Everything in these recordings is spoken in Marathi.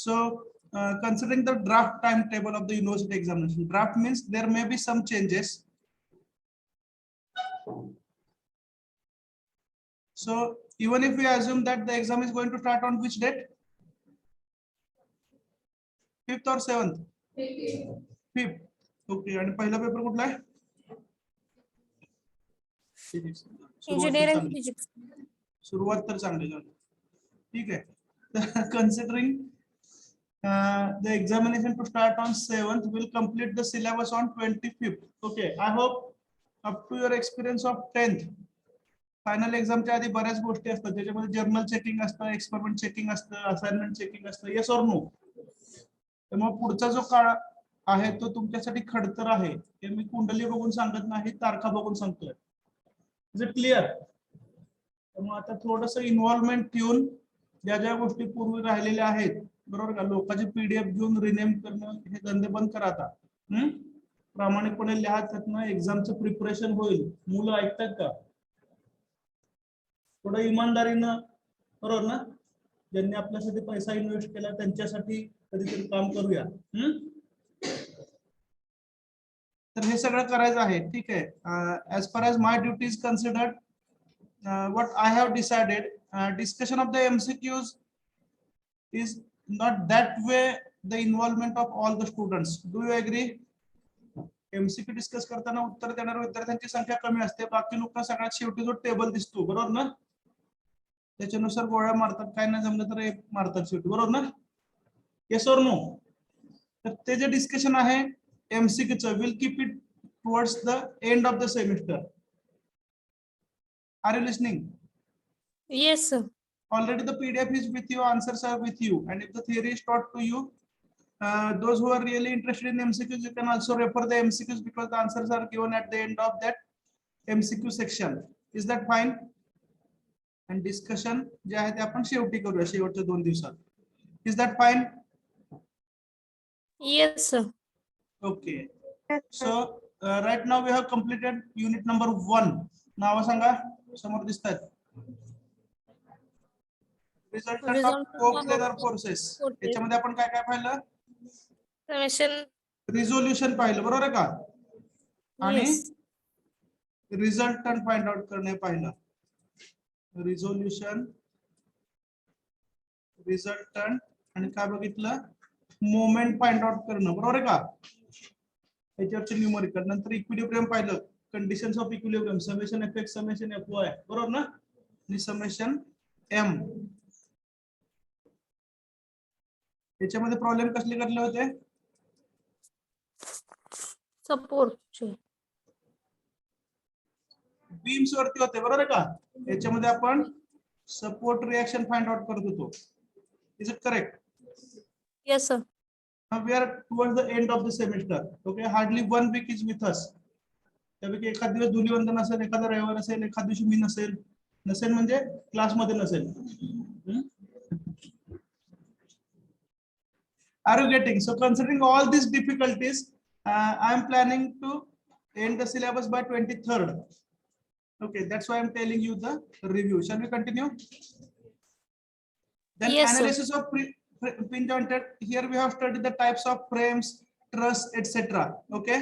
So considering the draft timetable of the university examination, draft means there may be some changes. So even if we assume that the exam is going to start on which date? 5th or 7th? 5th. Okay. And पहिला पेपर कुठला आहे? Engineering physics. सुरुवात तर चांगली झाली. ठीक आहे. Considering the examination to start on 7th, will complete the syllabus on 25th. Okay. I hope up to your experience of 10th. Final एक्झामच्या आधी बऱ्याच गोष्टी असतात त्याच्यामध्ये जर्नल चेकिंग असतं, एक्सपेरिमेंट चेकिंग असतं, असाइनमेंट चेकिंग असतं. Yes or no? त्यामुळे पुढचा जो काळ आहे तो तुमच्यासाठी खडतर आहे. हे मी कुंडली बघून सांगत नाही, तारखा बघून सांगतोय. Is it clear? त्यामुळे आता थोडस इन्व्हॉल्वमेंट ठेवून ज्या ज्या गोष्टी पूर्वी राहिलेल्या आहेत, बरोबर का, लोकांची पीडीएफ घेऊन रिनेम करणं हे धंदे बंद करा आता. प्रामाणिकपणे लिहा, त्यातनं एक्झामचं प्रिपरेशन होईल. मुलं ऐकतात का? थोडं इमानदारीनं, बरोबर ना, ज्यांनी आपल्यासाठी पैसा इन्व्हेस्ट केला त्यांच्यासाठी कधीतरी काम करूया. तर हे सगळं करायचं आहे. ठीक आहे. As far as my duty is considered, what I have decided, discussion of the MCQs is not that way the involvement of all the students. Do you agree? MCQ discuss करताना उत्तर देणाऱ्या विद्यार्थ्यांची संख्या कमी असते, बाकी लोक सगळ्यात शेवटी जो टेबल दिसतो, बरोबर ना, त्याच्यानुसार गोळ्या मारतात, काय नाही जमलं तर एक मारतात शेवटी, बरोबर ना. Yes or no? तर ते जे डिस्कशन आहे MCQ चं, will keep it towards the end of the semester. Are you listening? Yes, sir. Already the PDF is with you, answers are with you, and if the theory is taught to you, those who are really interested in MCQs, you can also refer the MCQs because the answers are given at the end of that MCQ section. Is that fine? And discussion जे आहे ते आपण शेवटी करूया, शेवटच्या 2 दिवसात. Is that fine? Yes, sir. Okay. So right now we have completed unit number 1. नाव सांगा, समोर दिसतात. Resultant of coplanar forces. याच्यामध्ये आपण काय काय पाहिलं? समेशन, रिझोल्यूशन पाहिलं, बरोबर आहे का? आणि रिझल्टंट फाइंड आउट करणे पाहिलं. रिझोल्यूशन, रिझल्टंट आणि काय बघितलं? मोमेंट फाइंड आउट करणं, बरोबर आहे का? याच्यावरचे न्यूमरिकल. नंतर इक्विलिब्रियम पाहिलं, conditions of equilibrium, summation F x, summation F Y, बरोबर ना, आणि समेशन एम. याच्यामध्ये प्रॉब्लेम कसले कसले होते? सपोर्ट, बीम्स वरती होते, बरोबर आहे का? याच्यामध्ये आपण सपोर्ट रिएक्शन फाइंड आउट करत होतो. Is it correct? Yes, sir. Now we are towards the end of the semester. Okay, hardly 1 week is with us. त्यापैकी एखाद दिवस धुलीवंदन असेल, एखादा रविवार असेल, एखाद दिवशी मी नसेल. नसेल म्हणजे क्लासमध्ये नसेल. Are you getting? So considering all these difficulties, I am planning to end the syllabus by 23rd. Okay, that's why I am telling you the review. Shall we continue? Then Yes, analysis of pre-jointed. Here we have studied the types of frames, truss, etc. Okay,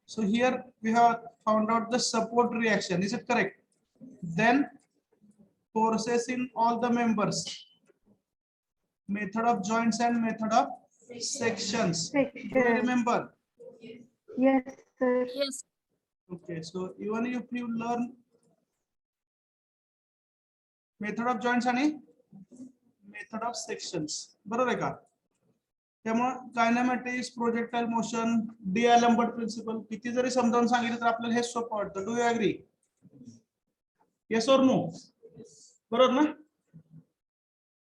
so here we have found out the support reaction. Is it correct? Then forces in all the members, method of joints and method of sections. Do you remember? Yes, sir. Yes. Okay, so even if you learn method of joints आणि method of sections, बरोबर आहे का? त्यामुळे कायनेमॅटिक्स, प्रोजेक्टाइल मोशन, D'Alembert प्रिन्सिपल किती जरी समजावून सांगितलं तर आपल्याला हे सोपं वाटतं. Do you agree? Yes or no? बरोबर ना?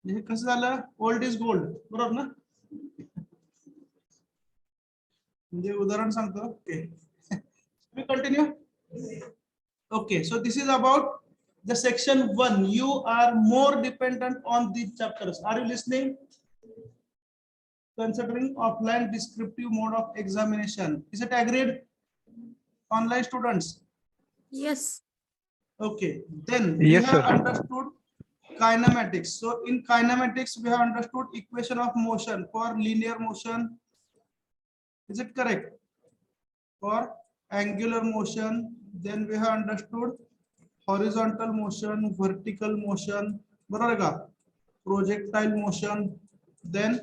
हे कसं झालं? ओल्ड इज गोल्ड, बरोबर ना? म्हणजे उदाहरण सांगतो. Okay, we continue. Okay, so this is about the section 1. You are more dependent on these chapters. Are you listening? Considering offline descriptive mode of examination. Is it agreed? Online students? Yes. Okay, then Yes, we have sir. understood kinematics. So in kinematics we have understood equation of motion for linear motion. Is it correct? For angular motion, then we have understood horizontal motion, vertical motion, बरोबर आहे का? Projectile motion, then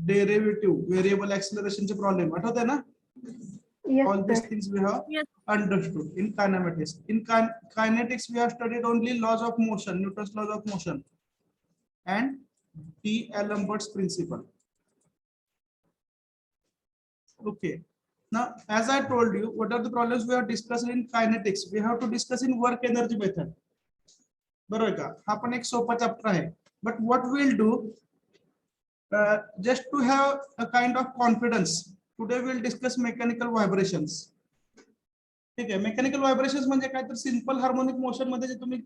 derivative, variable acceleration चे problem आठवत आहे ना? Yes, All these sir. things we have Yes. understood in kinematics. In kinetics, we have studied only laws of motion, Newton's laws of motion, and D'Alembert's principle. Okay. Now, as I told you, what are the problems we have discussed in kinetics? We have to discuss in work energy method. बरोबर आहे का? हा पण एक सोपा चॅप्टर आहे. But what we'll do, just to have a kind of confidence, today we'll discuss mechanical vibrations. ठीक आहे. मेकॅनिकल व्हायब्रेशन्स म्हणजे काय तर सिंपल हार्मोनिक मोशन मध्ये जे तुम्ही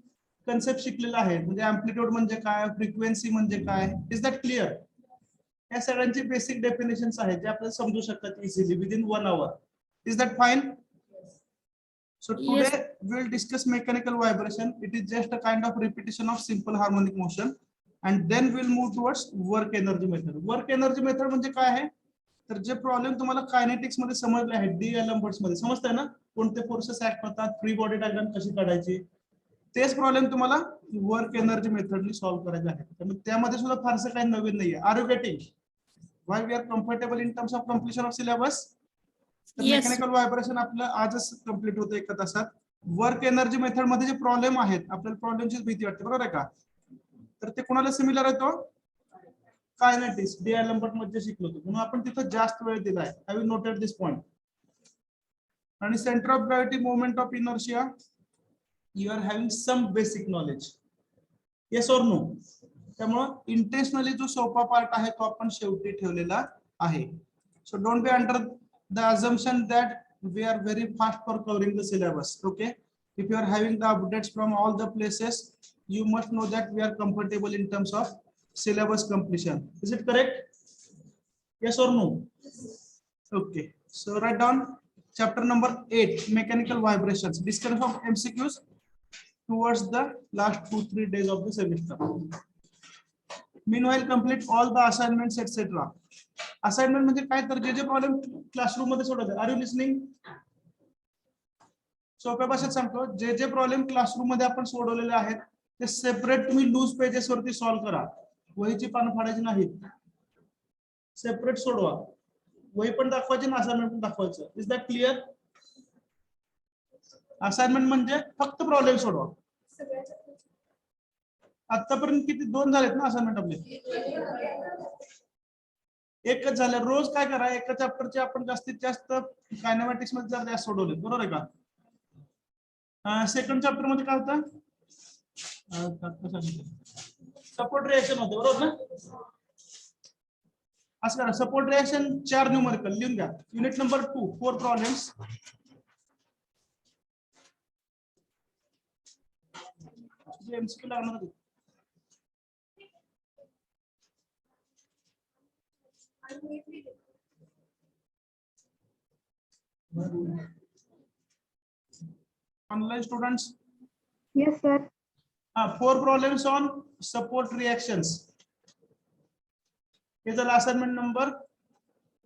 कन्सेप्ट शिकलेला आहे, म्हणजे अँप्लिट्यूड म्हणजे काय, फ्रिक्वेन्सी म्हणजे काय, इज दॅट क्लिअर? या सगळ्यांची बेसिक डेफिनेशन्स आहेत जे आपल्याला समजू शकतात easily within 1 hour. Is that fine? So today Yes. we'll discuss mechanical vibration. It is just a kind of repetition of simple harmonic motion, and then we'll move towards work energy method. Work energy method म्हणजे काय आहे? तर जे प्रॉब्लेम तुम्हाला कायनेटिक्स मध्ये समजले आहेत, D'Alembert's मध्ये समजताय ना, कोणते फोर्सेस ऍक्ट होतात, फ्री बॉडी डायग्राम कशी काढायची, तेच प्रॉब्लेम तुम्हाला वर्क एनर्जी मेथडनी सॉल्व्ह करायचे आहेत. त्यामुळे त्यामध्ये सुद्धा फारसं काही नवीन नाहीये. Are you getting? Why we are comfortable in terms of completion of syllabus? Yes. Mechanical vibration आपलं आजच कम्प्लीट होतं 1 तासात. वर्क एनर्जी मेथड मध्ये जे प्रॉब्लेम आहेत, आपल्याला प्रॉब्लेमची भीती वाटते, बरोबर आहे का? तर ते कोणाला सिमिलर येतो? कायनेटिक्स, D'Alembert मध्ये शिकलो होतो, म्हणून आपण तिथं जास्त वेळ दिलाय. Have you noted this point? आणि centre of gravity, moment of inertia, you are having some basic knowledge. Yes or no? त्यामुळं इंटेन्शनली जो सोपा पार्ट आहे तो आपण शेवटी ठेवलेला आहे. So don't be under the assumption that we are very fast for covering the syllabus. Okay, if you are having the updates from all the places, you must know that we are comfortable in terms of syllabus completion. Is it correct? Yes or no? Okay, so write down chapter number 8, mechanical vibrations, discussion of MCQs towards the last 2-3 days of the semester. Meanwhile, complete all the assignments etc. Assignment म्हणजे काय तर जे प्रॉब्लेम क्लासरूम मध्ये सोडवले. Are you listening? सोप्या भाषेत सांगतो, जे प्रॉब्लेम क्लासरूम मध्ये आपण सोडवलेले आहेत ते सेपरेट तुम्ही लूज पेजेस वरती सॉल्व्ह करा. वहीची पानं फाडायची नाहीत, सेपरेट सोडवा. वही पण दाखवायची ना असाइनमेंट पण दाखवायचं. Is that clear? असाइनमेंट म्हणजे फक्त प्रॉब्लेम सोडवा. आतापर्यंत किती 2 झालेत ना असाइनमेंट आपले? एकच झालं. रोज काय करा, एका चॅप्टरचे आपण जास्तीत जास्त कायनेमॅटिक्स मध्ये जर जास्त सोडवले, बरोबर आहे का? सेकंड चॅप्टर मध्ये काय होतं? सपोर्ट रिएक्शन होते, बरोबर ना? असं करा, सपोर्ट रिएक्शन 4 न्यूमेरिकल लिहून घ्या. Unit number 2, 4 problems. एमसीक्यू लागणार. Online students? Yes, sir. 4 problems on support reactions. हे झालं असाइनमेंट नंबर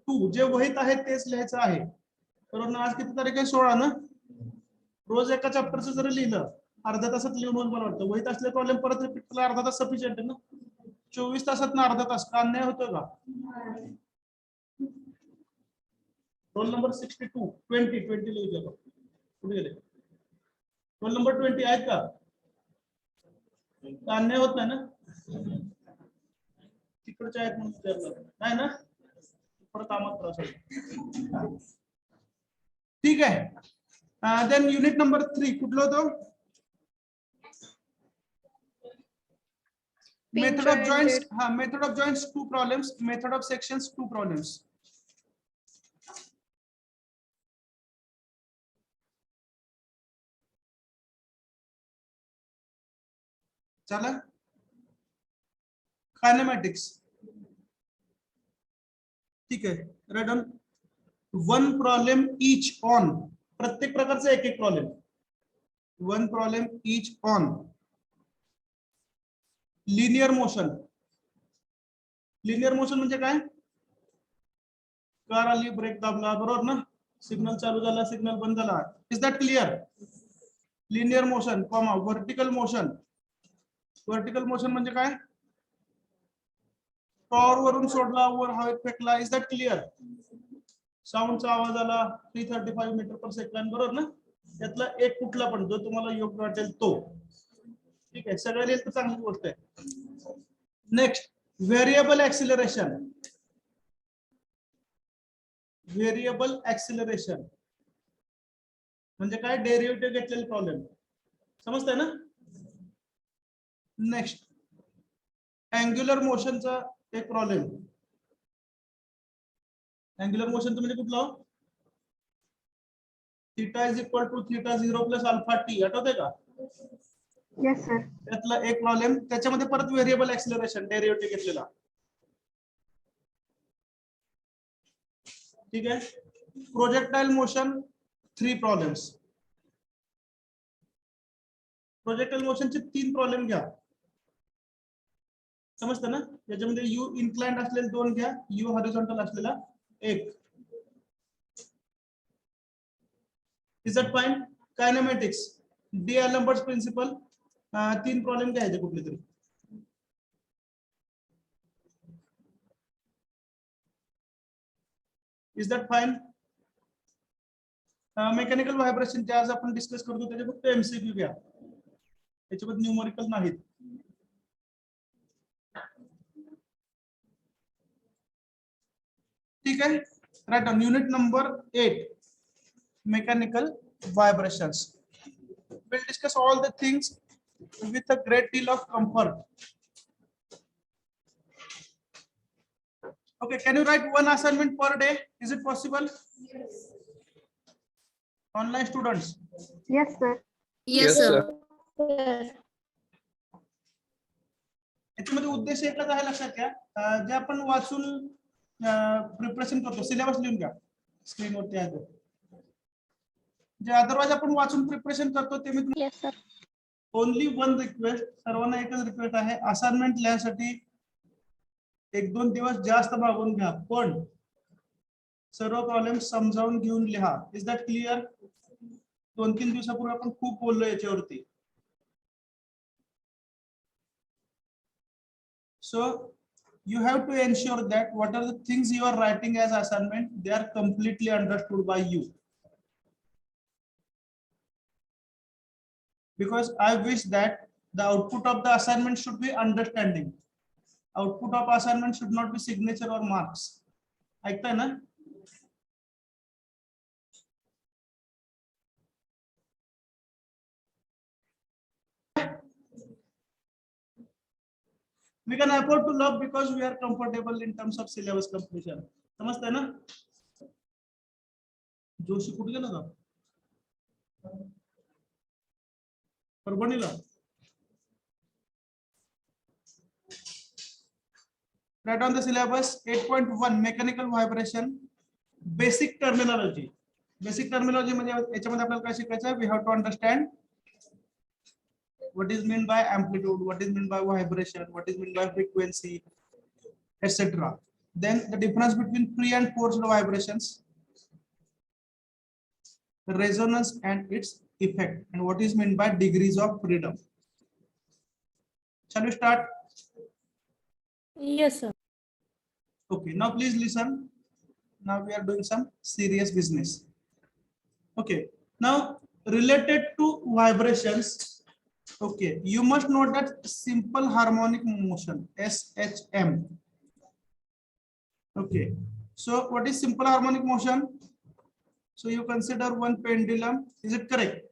2. जे वहीत आहे तेच लिहायचं आहे. बरोबर ना? आज किती तारीख आहे? 16 ना? रोज एका चॅप्टरचं जरी लिहिलं, अर्ध्या तासात लिहून मला वाटतं. वहीत असले प्रॉब्लेम परत रिपीट करायला अर्धा तास सफिशियंट आहे ना? 24 तासात ना अर्धा तास का अन्याय होतो का? रोल नंबर 62, 20 लिहू. कुठे गेले? रोल नंबर 20 आहेत का? अन्याय होत नाही ना? तिकडचे आहेत म्हणून विचारलं नाही ना? परत कामात त्रास होतो. ठीक आहे. देन युनिट नंबर 3 कुठलं होतं? Method of joints. हा, method of joints 2 problems, method of sections 2 problems. चला, कायनेमॅटिक्स. ठीक आहे. Write down 1 problem each on. प्रत्येक प्रकारचा एक problem. 1 problem each on linear motion. Linear motion म्हणजे काय? कार आली, ब्रेक दाबला, बरोबर ना? सिग्नल चालू झाला, सिग्नल बंद झाला. Is that clear? Linear motion, comma vertical motion. Vertical motion म्हणजे काय? टॉवर वरून सोडला, वर हवेत फेकला. Is that clear? साऊंडचा आवाज आला 335 मीटर पर सेकंड, बरोबर ना? त्यातला एक कुठला पण जो तुम्हाला योग्य वाटेल तो. ठीक आहे, सगळ्या लिहिलं तर चांगली गोष्ट आहे. Next, variable acceleration. Variable acceleration म्हणजे काय? डेरिव्हेटिव्ह घेतलेले प्रॉब्लेम. समजतंय ना? नेक्स्ट, अँग्युलर मोशनचा एक प्रॉब्लेम. अँग्युलर मोशनचं म्हणजे कुठलं? Theta is equal to theta 0 plus alpha T. आठवतंय का? Yes, sir. त्यातला एक प्रॉब्लेम. त्याच्यामध्ये परत व्हेरिएबल ऍक्सिलरेशन डेरिव्हेटिव्ह घेतलेला. ठीक आहे. Projectile motion 3 problems. प्रोजेक्टाइल मोशनचे 3 प्रॉब्लेम घ्या. समजतं ना? याच्यामध्ये यू इन्क्लाइंड असलेले 2 घ्या, यू हॉरिझॉन्टल असलेला 1. Is that fine? Kinematics, D Alembert's principle, 3 problem घ्यायचे कुठले तरी. Is that fine? Mechanical vibration जे आज आपण डिस्कस करतो त्याचे फक्त एमसीक्यू घ्या, त्याच्यामध्ये न्यूमरिकल नाहीत. ठीक आहे. Right on. Unit number 8, mechanical vibrations. We'll discuss all the things with a great deal of comfort. Okay, can you write one assignment per day? Is it possible? Yes. Online students. Yes, sir. Yes, sir. याच्यामध्ये उद्देश एकच आहे, लक्षात घ्या. जे आपण वाचून प्रिपरेशन करतो, सिलेबस लिहून घ्या स्क्रीनवरती आहे तो. जे अदरवाइज आपण वाचून प्रिपरेशन करतो ते मी Yes, sir. Only one request, सर्वांना एकच रिक्वेस्ट आहे, असाइनमेंट लिहायसाठी 1-2 दिवस जास्त मागून घ्या, पण सर्व प्रॉब्लेम समजावून घेऊन लिहा. Is that clear? 2-3 दिवसापूर्वी आपण खूप बोललो याच्यावरती. So you have to ensure that what are the things you are writing as assignment, they are completely understood by you. Because I wish that the output of the assignment should be understanding. Output of assignment should not be signature or marks. ऐकताय ना? We can afford to love because we are comfortable in terms of syllabus completion. समजताय ना? जोशी कुठे गेला का? परभणीला. Right on the syllabus 8.1 mechanical vibration, basic terminology. Basic terminology म्हणजे याच्यामध्ये आपल्याला काय शिकायचं आहे? We have to understand what is meant by amplitude, what is meant by vibration, what is meant by frequency, etc. Then the difference between free and forced vibrations, resonance and its effect, and what is meant by degrees of freedom. Shall we start? Yes, sir. Okay, now please listen. Now we are doing some serious business. Okay, now related to vibrations, okay, you must note that simple harmonic motion, SHM. Okay, so what is simple harmonic motion? So you consider one pendulum. Is it correct?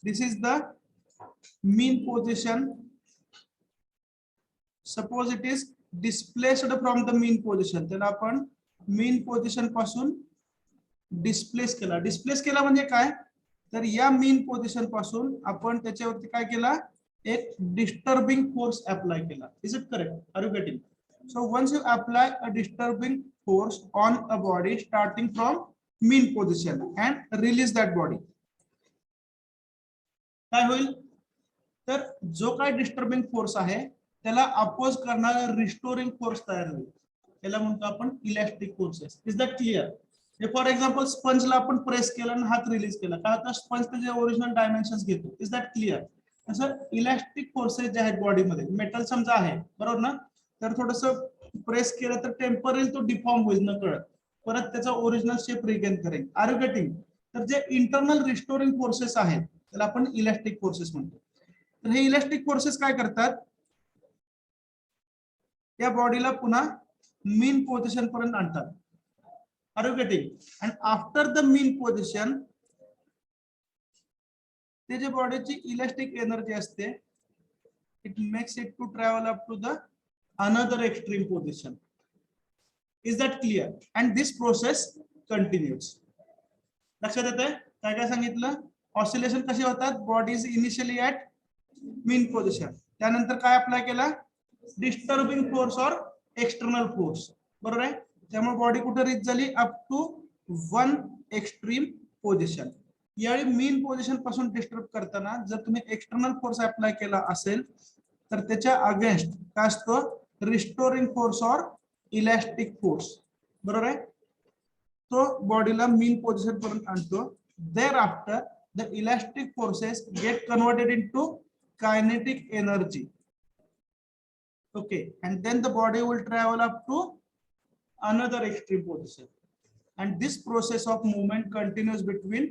This is the mean position. Suppose it is displaced from the mean position. then आपण mean position पासून displace केला. displace केला म्हणजे काय? तर या mean position पासून आपण त्याच्यावरती काय केला? एक disturbing force apply केला. Is it correct? Are you getting? So once you apply a disturbing force on a body starting from mean position and release that body, काय होईल? तर जो काय disturbing force आहे त्याला अपोज करणारा रिस्टोरिंग फोर्स तयार होईल, त्याला म्हणतो आपण elastic forces. Is that clear? For example स्पंजला आपण प्रेस केला आणि हात रिलीज केला, काय होतं, स्पंज त्याचे ओरिजिनल डायमेन्शन्स घेतो. Is that clear? तसं इलॅस्टिक फोर्सेस जे आहेत बॉडीमध्ये, मेटल समजा आहे बरोबर ना, तर थोडस प्रेस केलं तर टेम्पररी तो डिफॉर्म होईल न कळत, परत त्याचा ओरिजिनल शेप रिगेन करेल. Are you getting? तर जे इंटरनल रिस्टोरिंग फोर्सेस आहेत त्याला आपण इलॅस्टिक फोर्सेस म्हणतो. तर हे इलॅस्टिक फोर्सेस काय करतात, या बॉडीला पुन्हा मीन पोझिशन पर्यंत आणतात. Are you getting? And after the mean position ते जे बॉडीची इलॅस्टिक एनर्जी असते, it makes it to travel up to the another extreme position. Is that clear? And this process continues. लक्षात येतंय काय काय सांगितलं? ऑसिलेशन कसे होतात? Body is initially at mean position, त्यानंतर काय अप्लाय केला? डिस्टर्बिंग फोर्स और एक्सटर्नल फोर्स, बरोबर आहे. त्यामुळे बॉडी कुठे रीच झाली? Up to one extreme position. यावेळी मीन पोझिशन पासून डिस्टर्ब करताना जर तुम्ही एक्सटर्नल फोर्स अप्लाय केला असेल तर त्याच्या अगेन्स्ट काय असतो? रिस्टोरिंग फोर्स और इलॅस्टिक फोर्स, बरोबर आहे. तो बॉडीला मीन पोझिशन पर्यंत आणतो. Thereafter the elastic forces get converted into kinetic energy. Okay, and then the body will travel up to another extreme position, and this process of movement continues between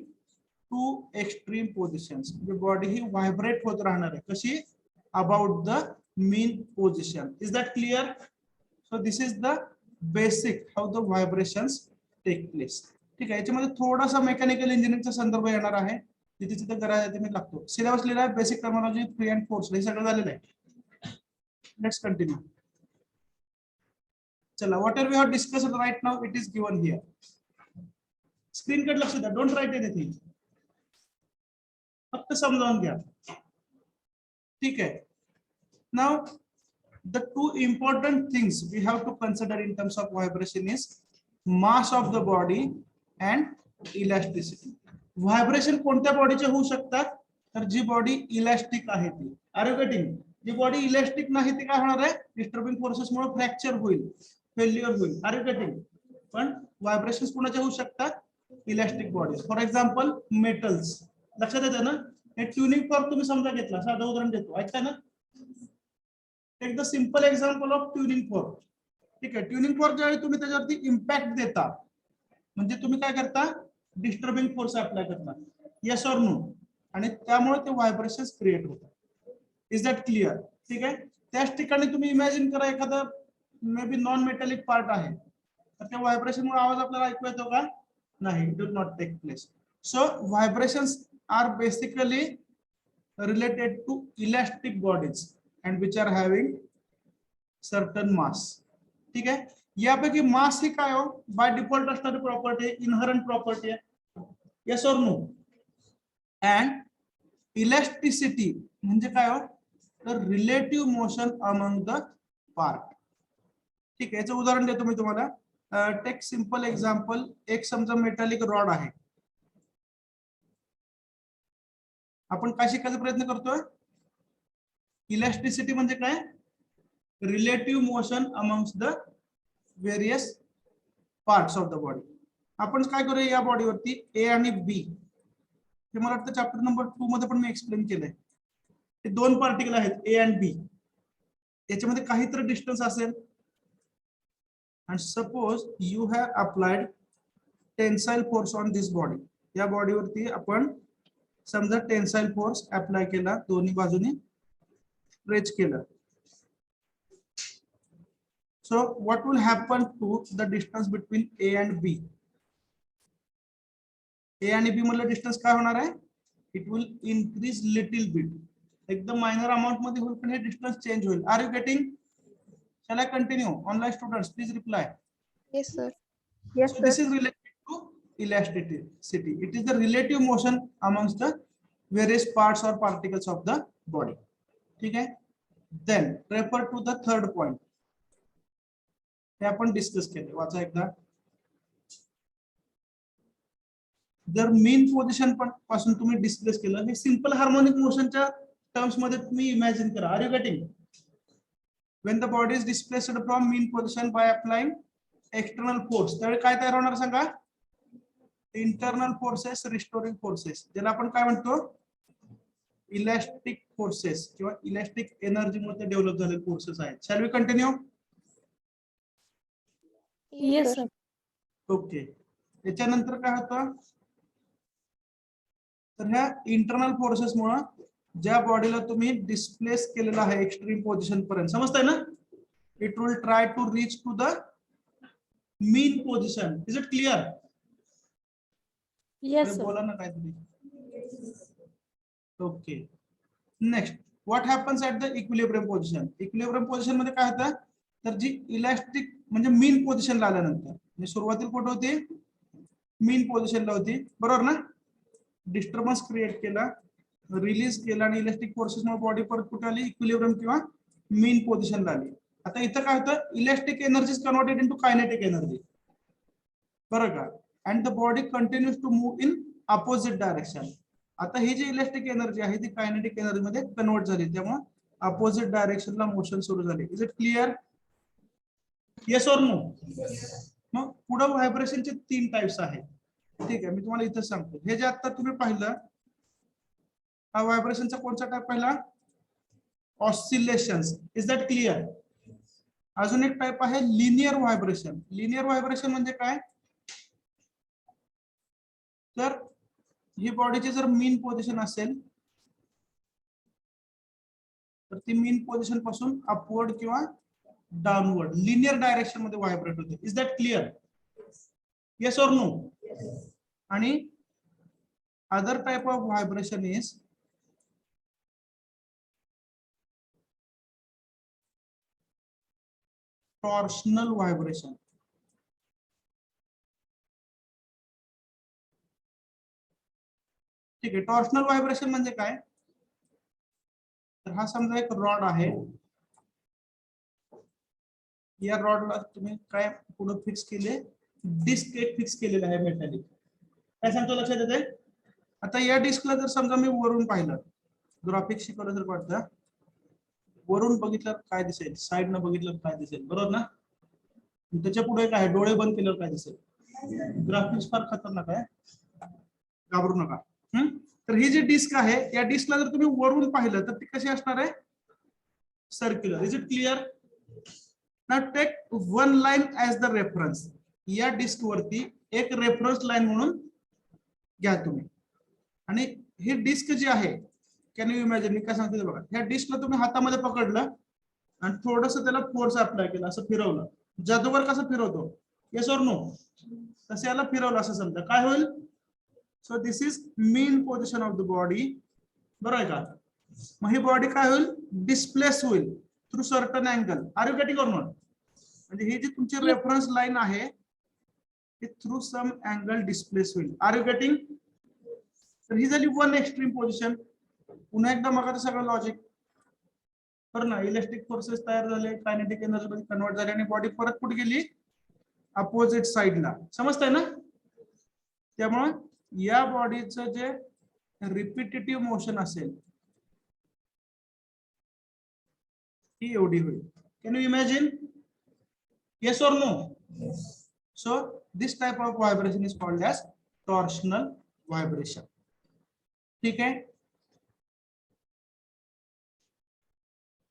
two extreme positions. The body he vibrate होत राहणार आहे, कशी? About the mean position. Is that clear? So this is the basic how the vibrations take place. ठीक आहे, याच्यामध्ये थोडासा मेकॅनिकल इंजिनिअरिंगचा संदर्भ येणार आहे, तिथे तिथे गरज मी लागतो. सिलेबस लिहिला आहे, basic terminology, free and force, हे सगळं झालेलं आहे. Let's continue. चला, whatever we have discussed right now, it is given here. Screen कडे लक्ष द्या, don't write anything. फक्त समजावून घ्या. ठीक आहे. Now, the two important things we have to consider in terms of vibration is mass of the body and elasticity. Vibration कोणत्या बॉडीचे होऊ शकतात? तर जी बॉडी इलॅस्टिक आहे ती. Are you getting? जी बॉडी इलॅस्टिक नाही ती काय होणार आहे? डिस्टर्बिंग फोर्सेस मुळे फ्रॅक्चर होईल, फेल्युअर होईल. Are you getting? पण व्हायब्रेशन्स कोणाचे होऊ शकतात? Elastic bodies. For example metals. लक्षात येतं ना? हे ट्युनिंग फॉर्क तुम्ही समजा घेतला, साधं उदाहरण देतो, ऐकताय ना? Take the simple example of tuning fork. ठीक आहे, ट्युनिंग फॉर्क ज्यावेळी तुम्ही त्याच्यावरती इम्पॅक्ट देता, म्हणजे तुम्ही काय करता? डिस्टर्बिंग फोर्स अप्लाय करता. Yes or no? आणि त्यामुळे ते व्हायब्रेशन्स क्रिएट होतात. Is that clear? ठीक आहे. त्याच ठिकाणी तुम्ही इमॅजिन करा एखादा maybe non metallic part आहे, तर त्या व्हायब्रेशन मुळे आवाज आपल्याला ऐकू येतो का? नाही, it will not take place. So vibrations are basically related to elastic bodies and which are having certain mass. ठीक आहे. यापैकी मास ही काय हो? बाय डिफॉल्ट असणारी प्रॉपर्टी, इनहरंट प्रॉपर्टी आहे. Yes or no? And elasticity म्हणजे काय हो? तर relative motion among the part. ठीक आहे, याचं उदाहरण देतो मी तुम्हाला. Take simple example. एक समजा मेटॅलिक रॉड आहे, आपण काय शिकायचा प्रयत्न करतोय? इलॅस्टिसिटी म्हणजे काय? Relative motion amongst the various parts of the body. आपण काय करूया या बॉडीवरती? ए आणि बी, हे मला वाटतं चॅप्टर नंबर 2 मध्ये पण मी एक्सप्लेन केलंय. हे दोन पार्टिकल आहेत, ए अँड बी. याच्यामध्ये काहीतरी डिस्टन्स असेल, and suppose you have applied tensile force on this body. या बॉडीवरती आपण समजा टेन्साइल फोर्स अप्लाय केला, दोन्ही बाजूने स्ट्रेच केलं. So what will happen to the distance between A and B? A आणि B मधलं डिस्टन्स काय होणार आहे? It will increase little bit, एकदम मायनर अमाउंट मध्ये होईल, पण हे डिस्टन्स चेंज होईल. Are you getting? Shall I continue? Online students, please reply. Yes, sir. Yes, So this sir. is related to elasticity. It is the relative motion amongst the various parts or particles of the body. ठीक है? Then refer to the third point. हे आपण डिस्कस केले, वाचा एकदा. जर मेन पोझिशन पासून तुम्ही डिस्कस केलं, हे सिंपल हार्मोनिक मोशनच्या टर्म्स मध्ये तुम्ही इमॅजिन करा. Are you getting? when the body is displaced from mean position by applying external force, त्यावेळी काय तयार होणार सांगा? इंटरनल फोर्सेस, रिस्टोरिंग फोर्सेस, ज्याला आपण काय म्हणतो? इलॅस्टिक फोर्सेस किंवा इलॅस्टिक एनर्जी मध्ये डेव्हलप झालेले फोर्सेस आहेत. Shall we continue? Yes, sir. Okay. त्याच्यानंतर काय होतं? तर ह्या इंटरनल फोर्सेस मुळे ज्या बॉडीला तुम्ही डिस्प्लेस केलेलं आहे एक्स्ट्रीम पोझिशन पर्यंत, समजतंय ना? It will try to reach to the mean position. Is it clear? Yes, sir. बोला ना काहीतरी. Okay. Next, what happens at the equilibrium position? Equilibrium position मध्ये काय होतं? तर जी इलॅस्टिक म्हणजे मीन पोझिशनला आल्यानंतर, म्हणजे सुरुवातीला कुठे होती? मीन पोझिशनला होती, बरोबर ना? डिस्टर्बन्स क्रिएट केला, रिलीज केला आणि इलेक्ट्रिक फोर्सेस मुळे बॉडी परत कुठे आली? इक्विलिब्रियम किंवा मीन पोझिशनला आली. आता इथं काय होतं? Electric energy is converted into kinetic energy, बरोबर का? And the body continues to move in opposite direction. आता ही जी इलेक्ट्रिक एनर्जी आहे ती कायनेटिक एनर्जी मध्ये कन्वर्ट झाली, त्यामुळे अपोजिट डायरेक्शनला मोशन सुरू झाले. Is it clear? Yes or no? मग पुढे व्हायब्रेशनचे 3 टाइप्स आहेत. ठीक आहे, मी तुम्हाला इथं सांगतो. हे जे आता तुम्ही पाहिलं, हा व्हायब्रेशनचा कोणता टाइप पहिला? ऑसिलेशन्स. Is that clear? अजून एक टाइप आहे लिनियर व्हायब्रेशन. लिनियर व्हायब्रेशन म्हणजे काय? तर ही बॉडीची जर मीन पोझिशन असेल तर ती मीन पोझिशन पासून अपवर्ड किंवा डाउनवर्ड लिनियर डायरेक्शन मध्ये व्हायब्रेट होते. Is that clear? Yes or no? आणि other type of vibration is torsional vibration. ठीक आहे, टॉर्शनल व्हायब्रेशन म्हणजे काय? तर हा समजा एक रॉड आहे, या रॉडला तुम्ही काय पुढे फिक्स केले? डिस्क एक फिक्स केलेला आहे मेटॅलिक. काय सांगतो, लक्षात येते? आता या डिस्कला जर समजा मी वरून पाहिलं, ग्राफिक्स शिकवलं तर वाटतं, वरून बघितलं काय दिसेल? साइडनं बघितलं काय दिसेल? बरोबर ना? त्याच्या पुढे काय? डोळे बंद केल्यावर काय दिसेल? ग्राफिक्स फार खतरनाक आहे, घाबरू नका. तर ही जी डिस्क आहे, या डिस्कला जर तुम्ही वरून पाहिलं तर ती कशी असणार आहे? Circular. Is it clear? Now take one line as the reference. या डिस्क वरती एक रेफरन्स लाइन म्हणून घ्या तुम्ही. आणि ही डिस्क जी आहे, कॅन यू इमॅजिन? मी काय सांगतो बघा. ह्या डिस्कला तुम्ही हातामध्ये पकडलं आणि थोडस त्याला फोर्स अप्लाय केला, असं फिरवलं. जादूगर कसं फिरवतो? Yes or no? तसं याला फिरवलं असं समजा, काय होईल? So this is mean position of the body, बरोबर आहे का? मग ही बॉडी काय होईल? डिस्प्लेस होईल through certain angle. Are you getting or not? म्हणजे ही जी तुमची रेफरन्स लाईन आहे ती थ्रू सम अँगल डिस्प्लेस होईल. Are you getting? तर ही झाली वन एक्स्ट्रीम पोझिशन. पुन्हा एकदा मग सगळं लॉजिक बरं ना? इलेक्ट्रिक फोर्सेस तयार झाले, कायनेटिक एनर्जी मध्ये कन्वर्ट झाले आणि बॉडी परत कुठे गेली? अपोजिट साइडला. समजतंय ना? त्यामुळे या बॉडीचं जे रिपिटेटिव्ह मोशन असेल ही एवढी होईल. Can you imagine? Yes or no? So this type of vibration is called as torsional vibration. ठीक आहे.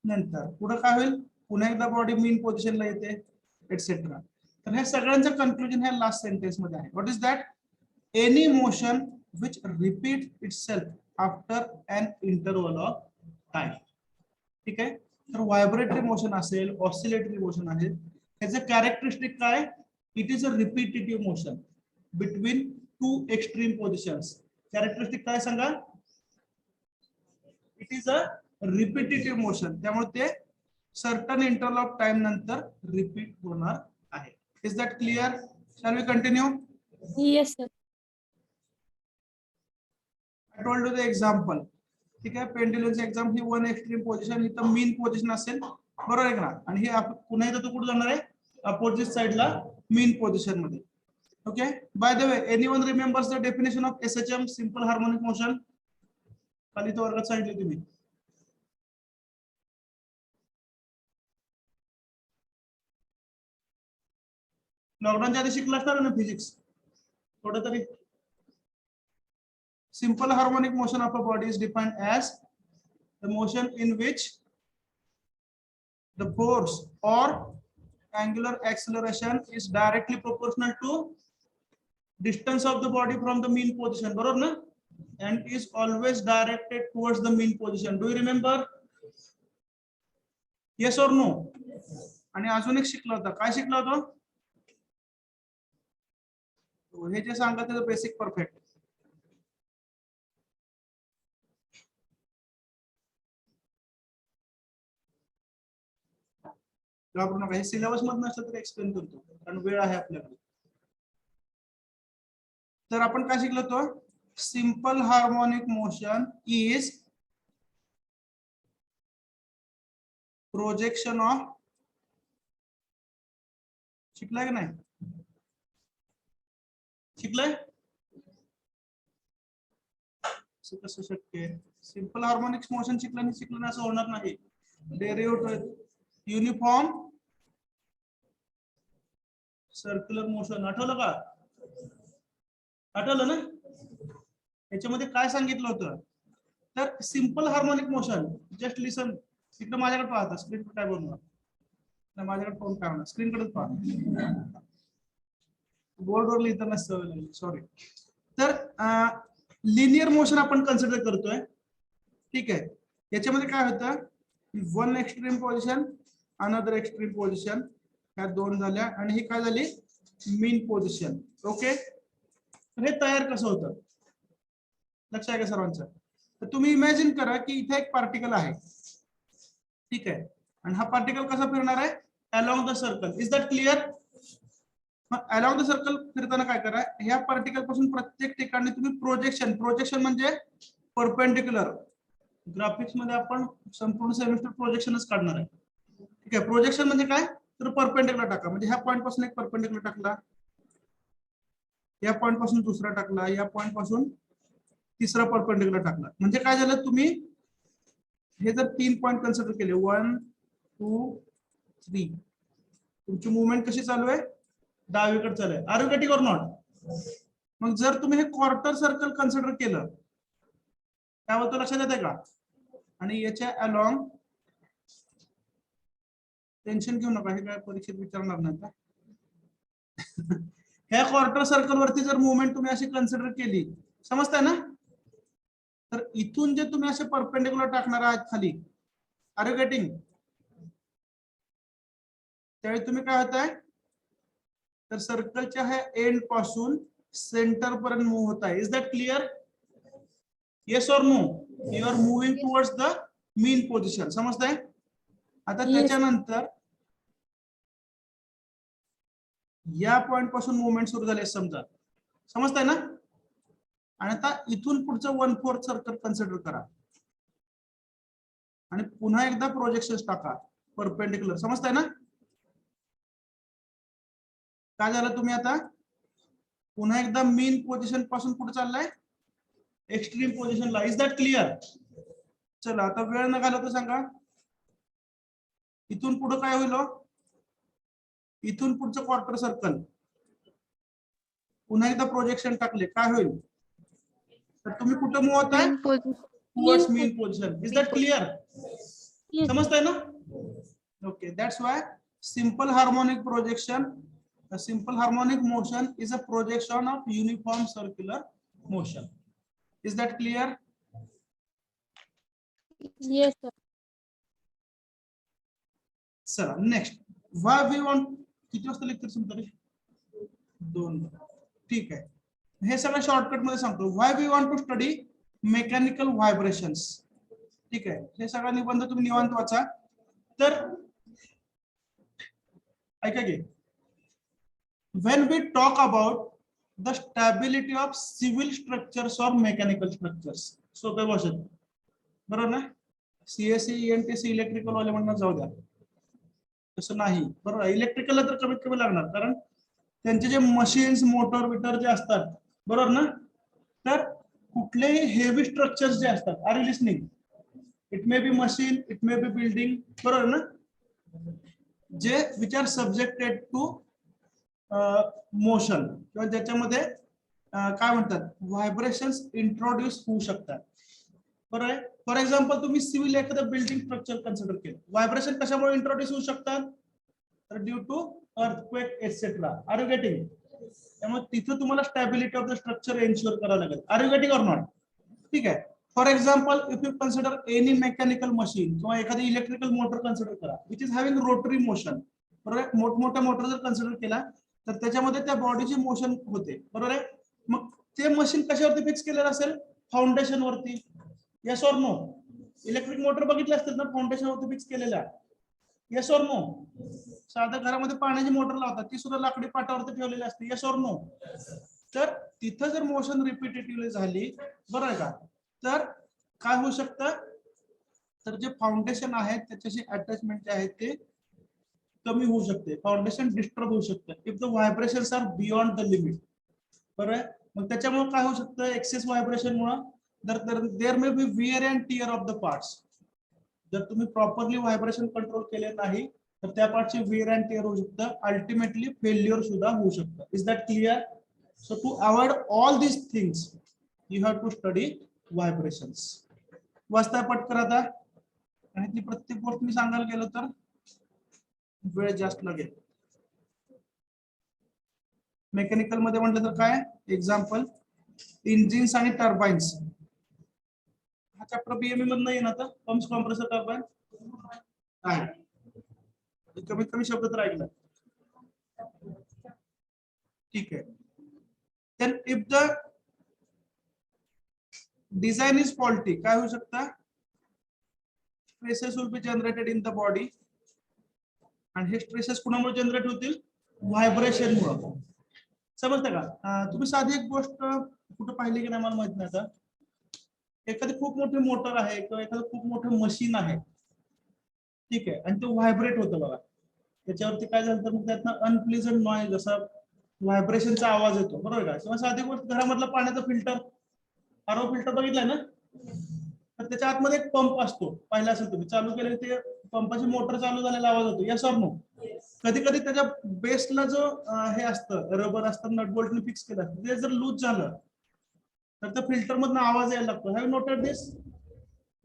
नंतर पुढे काय होईल? पुन्हा एकदा बॉडी मीन पोझिशनला येते, एटसेट्रा. तर हे सगळ्यांचं कन्क्लुजन ह्या लास्ट सेंटेन्स मध्ये आहे. What is that? Any motion which repeat itself after an interval of time. ठीक आहे. तर व्हायब्रेटरी मोशन असेल, ऑसिलेटरी मोशन आहे, ह्याचं कॅरेक्टरिस्टिक काय? It is a repetitive motion between two extreme positions. Characteristic काय सांगा? It is a repetitive motion, त्यामुळे ते सर्टन इंटरवल ऑफ टाइम नंतर रिपीट होणार आहे. Is that clear? Shall we continue? Yes, sir. I told you the example. ठीक आहे. पेंड्युलमचे एक्झाम ही वन एक्स्ट्रीम पोझिशन, इथं मीन पोझिशन असेल, बरोबर आहे का? आणि हे पुन्हा एकदा तो कुठे जाणार आहे? अपोजिट साइडला मीन पोझिशन मध्ये. Okay. By the way, anyone remembers the definition of SHM, simple harmonic motion? खाली तो वर्गात सांगितले तुम्ही. लॉकडाऊनच्या आधी शिकला असणार ना फिजिक्स थोडं तरी. Simple harmonic motion of a body is defined as the motion in which the force और angular acceleration is directly proportional to distance of the body from the mean position, बरोबर ना, and is always directed towards the mean position. Do you remember? Yes or no? आणि अजून एक शिकला होता, काय शिकला होता? हे जे सांगत त्याचं बेसिक परफेक्ट. घाबरू नका, हे सिलेबस मध्ये नसलं तर एक्सप्लेन करतो कारण वेळ आहे आपल्याकडे. तर आपण काय शिकलो होतो? Simple harmonic motion is projection of, शिकलाय की नाही? शिकलाय? कसं शक्य आहे? सिंपल हार्मोनिक मोशन शिकलं नाही असं होणार नाही. डेरिव्हेटिव्ह युनिफॉर्म सर्क्युलर मोशन, आठवलं का? आठवलं ना? याच्यामध्ये काय सांगितलं होतं? तर सिंपल हार्मोनिक मोशन, जस्ट लिसन, तिकडे माझ्याकडे पाहता स्क्रीन काय बोलणार नाही, माझ्याकडे पाहून काय होणार, स्क्रीन कडेच पहा, बोर्डवर लिहिताना सॉरी. तर लिनियर मोशन आपण कन्सिडर करतोय, ठीक आहे. याच्यामध्ये काय होतं? One extreme position, another extreme position, ह्या दोन झाल्या आणि ही काय झाली? मीन पोझिशन. ओके, तर हे तयार कसं होतं लक्षात आहे का सर्वांचं? तर तुम्ही इमॅजिन करा की इथे एक पार्टिकल आहे, ठीक आहे, आणि हा पार्टिकल कसा फिरणार आहे? Along the circle. Is that clear? Along the circle फिरताना काय करा, ह्या पार्टिकल पासून प्रत्येक ठिकाणी तुम्ही प्रोजेक्शन म्हणजे परपेंडिक्युलर, ग्राफिक्स मध्ये आपण संपूर्ण सेमिस्टर प्रोजेक्शनच काढणार आहे, ठीक आहे. प्रोजेक्शन म्हणजे काय? तर परपेंडिक्युलर टाका, म्हणजे ह्या पॉइंट पासून एक परपेंडिक्युलर टाकला, या पॉइंट पासून दुसरा टाकला, या पॉइंट पासून तिसरा परपेंडिक्युलर टाकला. म्हणजे काय झालं? तुम्ही हे जर 3 पॉइंट कन्सिडर केले, 1 2 3, तुमची मुवमेंट कशी चालू आहे? डावीकडे चालू आहे. Are you getting or not? मग जर तुम्ही हे क्वार्टर सर्कल कन्सिडर केलं, त्याबद्दल लक्षात येते का? आणि याच्या अलॉंग, टेन्शन घेऊ नका, हे काय परीक्षेत विचारणार नाही का? ह्या क्वार्टर सर्कल वरती जर मुवमेंट तुम्ही अशी कन्सिडर केली, समजताय ना? तर इथून जे तुम्ही असे परपेंडिक्युलर टाकणार आहात खाली, आर यू गेटिंग? त्यावेळी तुम्ही काय होत आहे? तर सर्कलच्या ह्या एंड पासून सेंटर पर्यंत मूव्ह होत आहे. Is that clear? Yes or no? You are moving towards the mean position. समजताय? आता त्याच्यानंतर या पॉइंट पासून मुवमेंट सुरू झाली समजा, समजताय ना? आणि आता इथून पुढचं 1/4 सर्कल कन्सिडर करा आणि पुन्हा एकदा प्रोजेक्शन टाका परपेंडिक्युलर. समजताय ना? काय झालं? तुम्ही आता पुन्हा एकदा मीन पोझिशन पासून कुठे चाललाय? एक्स्ट्रीम पोझिशनला. Is that clear? चला आता वेळ न घालवता सांगा, इथून पुढे काय होईल? इथून पुढचं क्वार्टर सर्कल पुन्हा एकदा प्रोजेक्शन टाकले, काय होईल? तर तुम्ही कुठे मूव्ह होताय? Towards mean position. Is that clear? समजताय ना? Okay, that's why simple harmonic projection, a simple harmonic motion is a projection of uniform circular motion. Is that clear? Yes, sir. चला नेक्स्ट. why we want, किती वाजता लेक्चर संपतं रे? 2. ठीक आहे, हे सगळं शॉर्टकट मध्ये सांगतो. why we want to study mechanical vibrations. ठीक आहे, हे सगळा निबंध तुम्ही निवांत वाचा. तर ऐका की, when we talk about the stability of civil structures or mechanical structures, सोप्या भाषेत, बरोबर ना? सीएससी ENTC इलेक्ट्रिकल वाले म्हणणार जाऊ द्या, तसं नाही, बरोबर. इलेक्ट्रिकलला तर कमीत कमी लागणार, कारण त्यांचे जे मशीन्स, मोटर विटर जे असतात, बरोबर ना, तर कुठलेही हेवी स्ट्रक्चर्स जे असतात, are you listening? It may be machine, it may be building, बरोबर ना, जे which are subjected to motion किंवा ज्याच्यामध्ये काय म्हणतात व्हायब्रेशन्स इंट्रोड्यूस होऊ शकतात. बरोबर आहे. फॉर एक्झाम्पल तुम्ही सिव्हिल एखादं बिल्डिंग स्ट्रक्चर कन्सिडर केलं, व्हायब्रेशन कशामुळे इंट्रोड्यूस होऊ शकतात, तर due to earthquake etcetera. Are you getting? त्यामुळे तिथं तुम्हाला stability of the structure ensure करावं लागेल. Are you getting or not? ठीक आहे. For example if you consider any mechanical machine किंवा एखादी इलेक्ट्रिकल मोटर कन्सिडर करा which is having rotary motion. बरोबर आहे. मोठमोठ्या मोटर जर कन्सिडर केला तर त्याच्यामध्ये त्या बॉडीचे मोशन होते. बरोबर आहे. मग ते मशीन कशावरती फिक्स केलेलं असेल, फाउंडेशन वरती. Yes or no? Electric motor बघितले असतील ना फाउंडेशन वरती फिक्स केलेल्या. Yes or no? साध्या घरामध्ये पाण्याची मोटर लावतात ती सुद्धा लाकडी पाटावरती ठेवलेली असते. Yes or no? तर तिथं जर मोशन रिपीटेटिव्हली झाली, बरोबर आहे का, तर काय होऊ शकतं, तर जे फाउंडेशन आहे त्याच्याशी अटॅचमेंट जे आहे ते कमी होऊ शकते, फाउंडेशन डिस्टर्ब होऊ शकतं if the vibrations are beyond the limit. बरोबर आहे. मग त्याच्यामुळे काय होऊ शकतं, एक्सेस व्हायब्रेशन मुळे there may be wear and tear of the parts. जर तुम्ही प्रॉपरली व्हायब्रेशन कंट्रोल केले नाही तर त्या पार्टचे विअर अँड टिअर होऊ शकतं, अल्टिमेटली फेल्युअर सुद्धा होऊ शकतं. Is that clear? So to avoid all these things you have to study vibrations. वाचताय पटकन आता, आणि ती प्रत्येक गोष्ट मी सांगायला गेलो तर वेळ जास्त लागेल. मेकॅनिकल मध्ये म्हटलं तर काय, एक्झाम्पल इंजिन्स आणि टर्बाइन्स. हा चॅप्टर बीएमए मधनं येईल आता. पंप्स, कॉम्प्रेसर, टर्बाइन आहे, कमीत कमी शब्द तर ऐकला. ठीक आहे. Then if the design is faulty, काय होऊ शकतं, stresses will be generated in the body. आणि हे स्ट्रेसेस कुणामुळे जनरेट होतील, व्हायब्रेशन मुळे. समजतं का? तुम्ही साधी एक गोष्ट कुठं पाहिली की नाही मला माहित नाही. आता एखादी खूप मोठी मोटर आहे किंवा एखादं खूप मोठं मशीन आहे, ठीक आहे, आणि तो व्हायब्रेट होतं बघा, त्याच्यावरती काय झालं तर मग त्यातनं अनप्लेझंट नॉईज, जसा व्हायब्रेशनचा आवाज येतो. बरोबर का? किंवा साधी गोष्ट, घरामधला पाण्याचा फिल्टर, आरओ फिल्टर बघितलाय ना, तर त्याच्या आतमध्ये एक पंप असतो, पाहिला असेल तुम्ही, चालू केले ते पंपाची मोटर चालू झालेला आवाज होतो. Yes or no? कधी कधी त्याच्या बेसला जो हे असतं, रबर असतं, नट बोल्टने फिक्स केलं असतं, ते जर लूज झालं तर त्या फिल्टर मधनं आवाज यायला लागतो. Have noted this?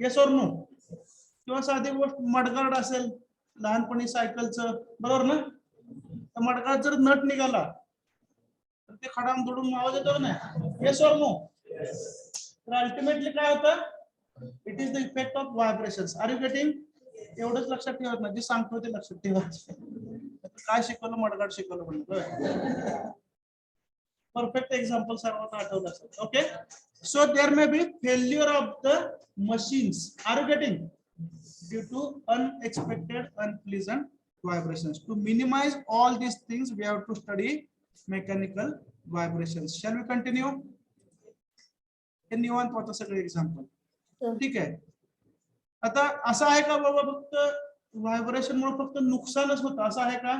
Yes or no? किंवा साधी गोष्ट, मडगार्ड असेल लहानपणी सायकलचं, बरोबर ना, तर मडगार्ड जर नट निघाला तर ते खडाम धडून आवाज येतो ना. Yes or no? तर अल्टिमेटली काय होतं, it is the effect of vibrations. Are you getting? एवढंच लक्षात ठेवत नाही, जे सांगतो ते लक्षात ठेवायचं. काय शिकवलं, मडगार्ड शिकवलं म्हणून. परफेक्ट एक्झाम्पल सर्वांना आठवलं असेल. Okay. So there may be failure of the machines. Are you getting? Due to unexpected unpleasant vibrations. To minimize all these things we have to study mechanical vibrations. Shall we continue? हे निवांत होतं सगळे एक्झाम्पल. ठीक आहे. आता असं आहे का बाबा फक्त व्हायब्रेशन मुळे फक्त नुकसानच होतं, असं आहे का?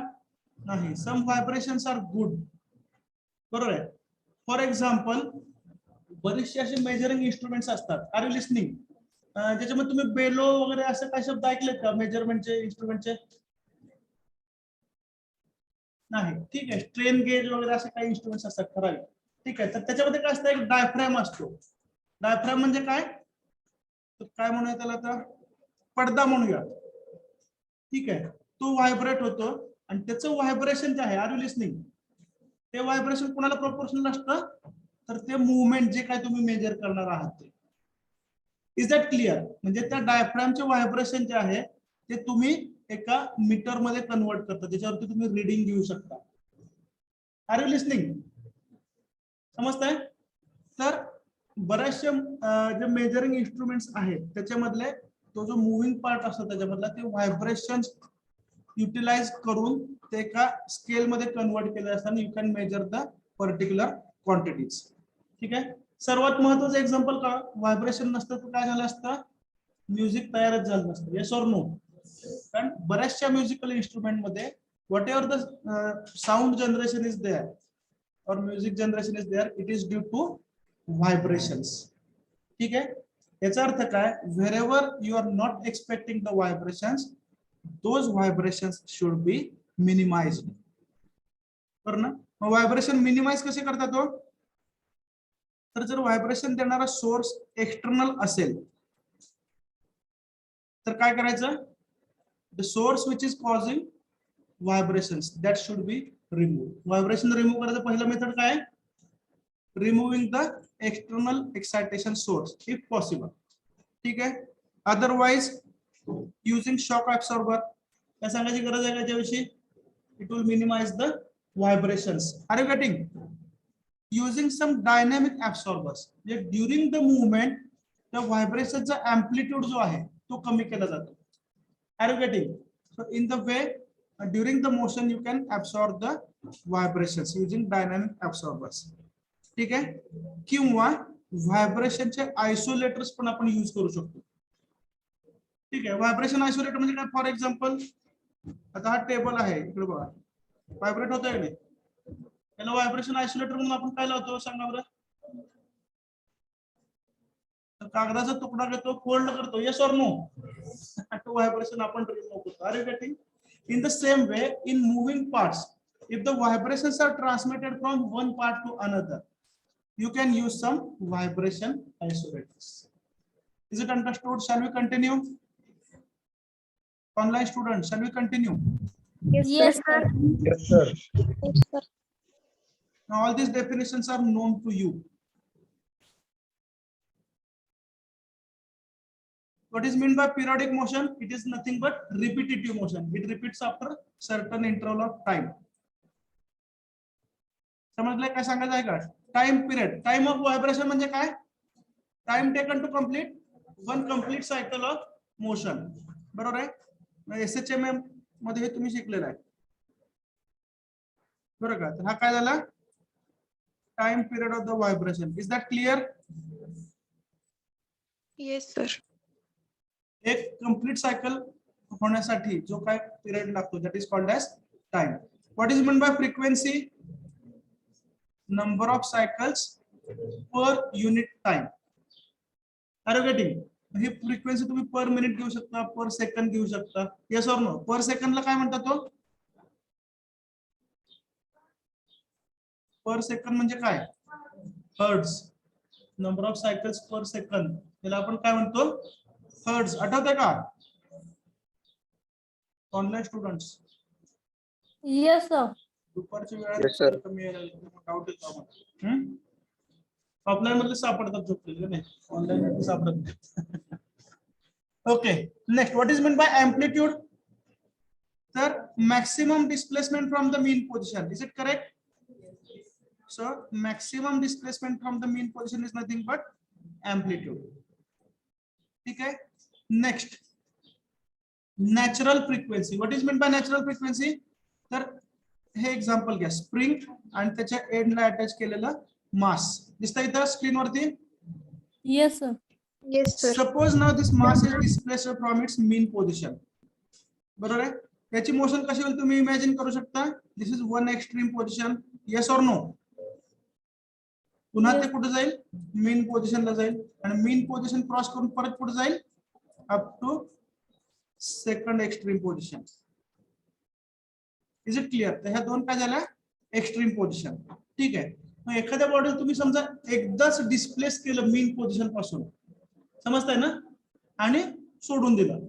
नाही. Some vibrations are good. बरोबर आहे. फॉर एक्झाम्पल बरेचसे असे मेजरिंग इन्स्ट्रुमेंट्स असतात. Are you listening? ज्याच्यामध्ये तुम्ही बेलो वगैरे असं काय शब्द ऐकलेत का मेजरमेंटचे, इन्स्ट्रुमेंटचे? नाही. ठीक आहे. स्ट्रेन गेज वगैरे असे काही इन्स्ट्रुमेंट्स असतात ठराविक. ठीक आहे. तर त्याच्यामध्ये काय असतं, एक डायफ्रॅम असतो. डायफ्रॅम म्हणजे काय, तर काय म्हणूया त्याला, आता पडदा म्हणूया. ठीक आहे. तो व्हायब्रेट होतो आणि त्याचं व्हायब्रेशन जे आहे, आर यू लिस्निंग, ते व्हायब्रेशन कुणाला प्रोपोर्शनल असतं, तर ते मुवमेंट जे काय तुम्ही मेजर करणार आहात ते. Is that clear? म्हणजे त्या डायफ्रॅमचे व्हायब्रेशन जे आहे ते तुम्ही एका मीटर मध्ये कन्वर्ट करता, त्याच्यावरती तुम्ही रिडिंग घेऊ शकता. Are you listening? समजतंय? तर बऱ्याचशा जे मेजरिंग इन्स्ट्रुमेंट्स आहेत त्याच्यामधले तो जो मुव्हिंग पार्ट असतो त्याच्यामधला ते व्हायब्रेशन युटिलाइज करून ते एका स्केल मध्ये कन्वर्ट केले असताना you can measure the particular quantities. ठीक आहे. सर्वात महत्त्वाचं एक्झाम्पल का, व्हायब्रेशन नसतं तर काय झालं असतं, म्युझिक तयारच झालं नसतं. Yes or no? कारण बऱ्याचशा म्युझिकल इन्स्ट्रुमेंट मध्ये whatever the sound generation is there or music generation is there, it is due to vibrations. ठीक आहे. याचा अर्थ काय, wherever you are not expecting the vibrations, those vibrations should be minimised. बरोबर ना? व्हायब्रेशन मिनिमाइज कसे करतात तो? तर जर व्हायब्रेशन देणारा सोर्स एक्सटर्नल असेल तर काय करायचं? The source which is causing vibrations that should be remove. Vibration remove करायचं पहिलं मेथड काय? Removing the external excitation source if possible. ठीक आहे. Otherwise using shock absorber. काय सांगायची गरज आहे का त्याविषयी? It will minimise the vibrations. Are you getting? Using some dynamic absorbers. म्हणजे ड्युरिंग द मुवमेंट त्या व्हायब्रेशनचा अँप्लिट्यूड जो आहे तो कमी केला जातो. Are you getting? So in the way during the motion you can absorb the vibrations using dynamic absorbers. ठीक आहे. किंवा व्हायब्रेशनचे आयसोलेटर्स पण आपण यूज करू शकतो. ठीक आहे. व्हायब्रेशन आयसोलेटर म्हणजे काय? फॉर एक्झाम्पल आता हा टेबल आहे, इकडे बघा व्हायब्रेट होतोय की नाही? त्याला व्हायब्रेशन आयसोलेटर म्हणून आपण काय लावतो सांगा बरं? तर कागदाचा तुकडा घेतो, फोल्ड करतो. Yes or no? तो व्हायब्रेशन आपण रिमूव्ह करतो. Are you getting? In the same way, in moving parts, if the vibrations are transmitted from one part to another, you can use some vibration isolators. Is it understood? Shall we continue? Online students, shall we continue? Yes, sir. Yes, sir. Yes, sir. Now, all these definitions are known to you. What is meant by periodic motion? It is nothing but repetitive motion. It repeats after certain interval of time. समजलंय काय सांगायचं आहे का? Time period. Time of vibration म्हणजे काय? Time taken to complete one complete cycle of motion. बरोबर आहे? SHMM मध्ये हे तुम्ही शिकलेलं आहे बरोबर का? तर हा काय झाला? Time period of the vibration. Is that clear? Yes, sir. एक कंप्लीट सायकल होण्यासाठी जो काय पिरियड लागतो that is called as time. What is mean by frequency? Number of cycles per unit time. Are you getting? ही फ्रिक्वेन्सी तुम्ही पर मिनिट घेऊ शकता, पर सेकंड घेऊ शकता. Yes or no? पर सेकंडला काय म्हणतात तो? पर सेकंड म्हणजे काय? Hertz. Number of cycles per second त्याला आपण काय म्हणतो? हर्ट्ज. आठवतंय का? Online students Yes, sir. दुपारच्या Yes, sir. वेळात कमी डाऊट येतो आम्हाला. ऑफलाईन मध्ये सापडतात झोपलेले नाही, ऑनलाईन मध्ये सापडत नाही. Okay. Next, what is mean by amplitude? तर maximum displacement from the mean position. Is it correct? So maximum displacement from the mean position is nothing but amplitude. ठीक आहे. Next, natural frequency. What is mean by natural frequency? तर हे एक्झाम्पल घ्या. स्प्रिंग आणि त्याच्या एंडला अटॅच केलेलं मास दिसतं इथं स्क्रीनवरती. Yes, sir. Yes, sir. Suppose now this mass is displaced from its mean position. बरोबर आहे? याची मोशन कशी होईल तुम्ही इमॅजिन करू शकता. This is one extreme position. Yes or no? पुन्हा ते कुठे जाईल? मीन पोझिशनला जाईल आणि मीन पोझिशन क्रॉस करून परत पुढे जाईल up to second extreme position. Is it clear? तर ह्या दोन काय झाल्या? Extreme position. ठीक आहे. मग एखाद्या बॉडीला तुम्ही समजा एकदाच डिस्प्लेस केलं मीन पोझिशन पासून, समजताय ना, आणि सोडून दिलं.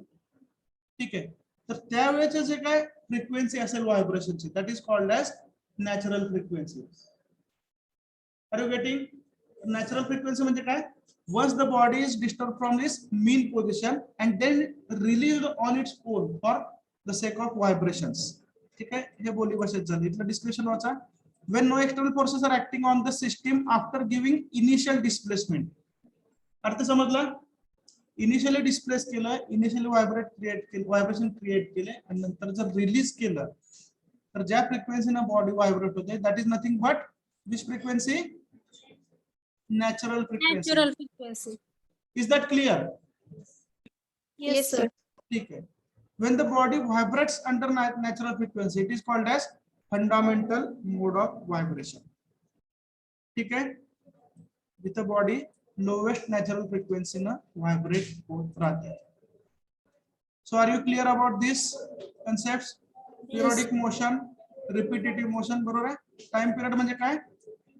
ठीक आहे. तर त्यावेळेचे जे काय फ्रिक्वेन्सी असेल व्हायब्रेशनची that is called as natural frequency. Are you getting? Natural frequency म्हणजे काय? once the body is disturbed from its mean position and then released on its own for the sake of vibrations. ठीक आहे. हे बोली भाषेत झालं. इथलं डिस्क्रिप्शन वाचा. when no external forces are acting on the system after giving initial displacement. अर्थ समजला? इनिशियली डिस्प्लेस केलं, इनिशियली व्हायब्रेशन क्रिएट केले आणि नंतर जर रिलीज केलं तर ज्या फ्रिक्वेन्सीने बॉडी व्हायब्रेट होते that is nothing but which frequency? Natural frequency. Natural frequency. Is that clear? Yes, sir. ठीक है. When the body vibrates under natural frequency, it is called as fundamental mode of vibration. ठीक है. With the body lowest natural frequency na vibrate होत राहते. So are you clear about these concepts? Periodic motion, repetitive motion, बरोबर आहे. टाइम पिरियड म्हणजे काय,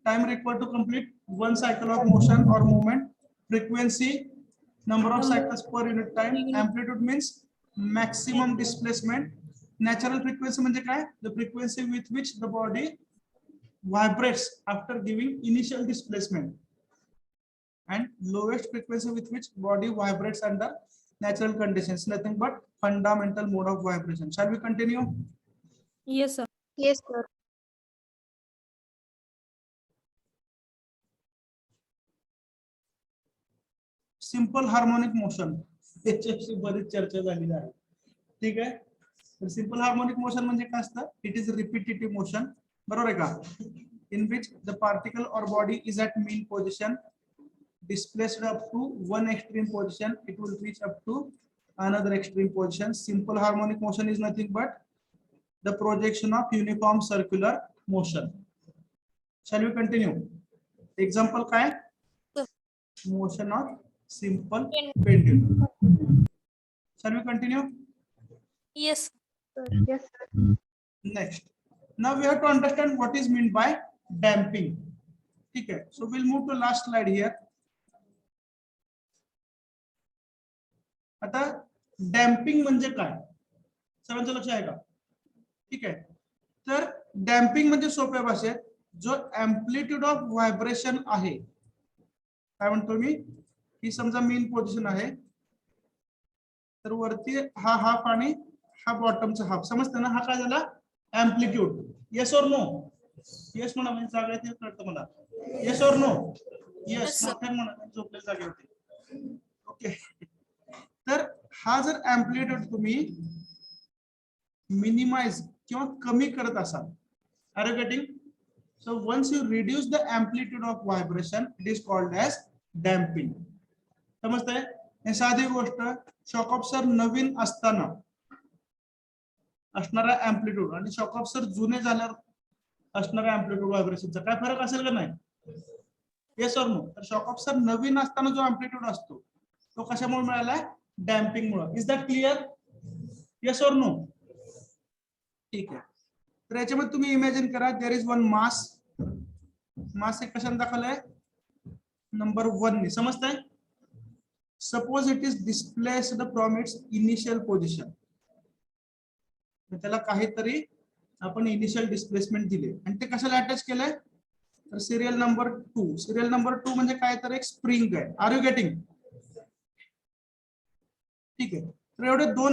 time required to complete one cycle of motion or movement. Frequency, number of cycles per unit time. Amplitude means maximum displacement. Natural frequency म्हणजे काय, the frequency with which the body vibrates after giving initial displacement, and lowest frequency with which body vibrates under natural conditions, nothing but fundamental mode of vibration. Shall we continue? Yes, sir. Yes, sir. Simple harmonic motion, त्याच्याशी बरीच चर्चा झालेली आहे. ठीक आहे. तर सिंपल हार्मोनिक मोशन म्हणजे काय असतं, इट इज रिपीटेटिव्ह मोशन, बरोबर आहे का, इन विच द पार्टिकल और body is at mean position, displaced up to one extreme position, it will reach up to another extreme position. Simple harmonic motion is nothing but the projection of uniform circular motion. Shall we continue? Example काय, motion of simple pendulum. Shall we continue? Yes. Yes, sir. Next, now we have to understand what is meant by damping. ठीक आहे. So we'll move to last slide here. आता डॅम्पिंग म्हणजे काय, सर्वांचं लक्ष आहे का? ठीक आहे. तर डॅम्पिंग म्हणजे सोप्या भाषेत जो एम्प्लिट्यूड ऑफ व्हायब्रेशन आहे, काय म्हणतो मी, ही समजा मेन पोझिशन आहे, तर वरती हा हाफ आणि हा बॉटमचा हाफ, समजतं ना, हा काय झाला amplitude. Yes or no? Yes म्हणा, म्हणजे जागा येते कळतं मला. Yes or no? येस म्हणा, झोपलेल्या जागेवरती. ओके. तर हा जर एम्प्लिट्यूड तुम्ही मिनिमाइज किंवा कमी करत असाल, are you getting? So once you reduce the amplitude of vibration, it is called as damping. समजतंय? हे साधी गोष्ट, शॉक ऑब्झर्वर नवीन असताना असणारा एम्प्लिट्यूड आणि शॉक ऑब्झर्वर जुने झाल्यावर असणारा एम्प्लिट्यूड व्हायब्रेशनचा काय फरक असेल का नाही? Yes or no? तर शॉक ऑब्झर्वर नवीन असताना जो एम्प्लिट्यूड असतो तो कशामुळे मिळालाय, डॅम्पिंग मुळे. Is that clear? Yes or no? ठीक आहे. तर याच्यामध्ये तुम्ही इमॅजिन करा, देयर इज वन मास. मास एक कशाने दाखवलंय, नंबर 1 ने, समजतंय? Suppose it is displaced from its initial position, त्याला काहीतरी आपण इनिशियल डिस्प्लेसमेंट दिले आणि ते कशाला अटॅच केलंय, तर सिरियल नंबर 2. सिरियल नंबर 2 म्हणजे काय, तर एक स्प्रिंग आहे. Are you getting? ठीक आहे. तर एवढे दोन